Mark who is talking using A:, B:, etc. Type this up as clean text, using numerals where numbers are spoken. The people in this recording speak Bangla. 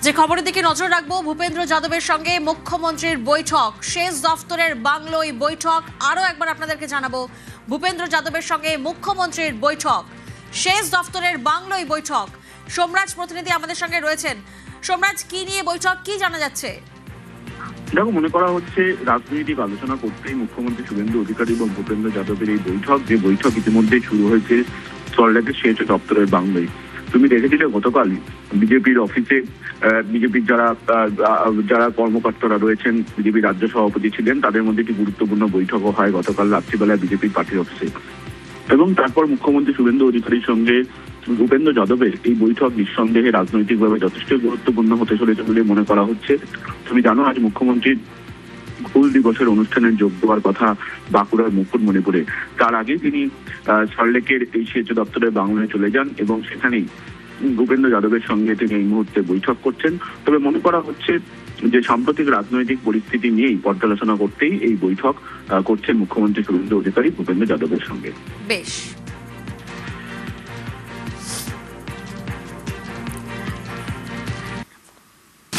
A: যে খবরের দিকে নজর রাখবো, ভূপেন্দ্র যাদবের সঙ্গে মুখ্যমন্ত্রীর বৈঠক, শেষ দফতরের বাংলোয় বৈঠক। আরো একবার আপনাদেরকে জানাবো, ভূপেন্দ্র যাদবের সঙ্গে মুখ্যমন্ত্রীর বৈঠক, শেষ দফতরের বাংলোয় বৈঠক। সোমরাজ প্রতিনিধি আমাদের সঙ্গে রয়েছেন। সোমরাজ, কি নিয়ে বৈঠক, কি জানা যাচ্ছে?
B: দেখো, মনে করা হচ্ছে রাজনৈতিক আলোচনা করতেই মুখ্যমন্ত্রী শুভেন্দু অধিকারী এবং ভূপেন্দ্র যাদবের এই বৈঠক, যে বৈঠক ইতিমধ্যেই শুরু হয়েছে সল্টলেকের শেষ দপ্তরের বাংলায়। তুমি দেখেছিলে গতকাল বিজেপির অফিসে বিজেপির যারা কর্মকর্তারা রয়েছেন, বিজেপির রাজ্য সভাপতি ছিলেন, তাদের মধ্যে একটি গুরুত্বপূর্ণ বৈঠকও হয় গতকাল রাত্রিবেলায় বিজেপির পার্টির অফিসে। এবং তারপর মুখ্যমন্ত্রী শুভেন্দু অধিকারীর সঙ্গে ভূপেন্দ্র যাদবের এই বৈঠক নিঃসন্দেহে রাজনৈতিকভাবে যথেষ্ট গুরুত্বপূর্ণ হতে চলেছে বলে মনে করা হচ্ছে। তুমি জানো, আজ মুখ্যমন্ত্রীর হুল দিবসের অনুষ্ঠানে যোগ দেওয়ার কথা বাঁকুড়ার মুকুটমণিপুরে। তার আগে তিনি সল্টলেকের এই সেচ দপ্তরের বাংলায় চলে যান এবং সেখানেই ভূপেন্দ্র যাদবের সঙ্গে তিনি এই মুহূর্তে বৈঠক করছেন। তবে মনে করা হচ্ছে যে সাম্প্রতিক রাজনৈতিক পরিস্থিতি নিয়েই পর্যালোচনা করতেই এই বৈঠক করছেন মুখ্যমন্ত্রী শুভেন্দু অধিকারী ভূপেন্দ্র যাদবের সঙ্গে।
A: বেশ।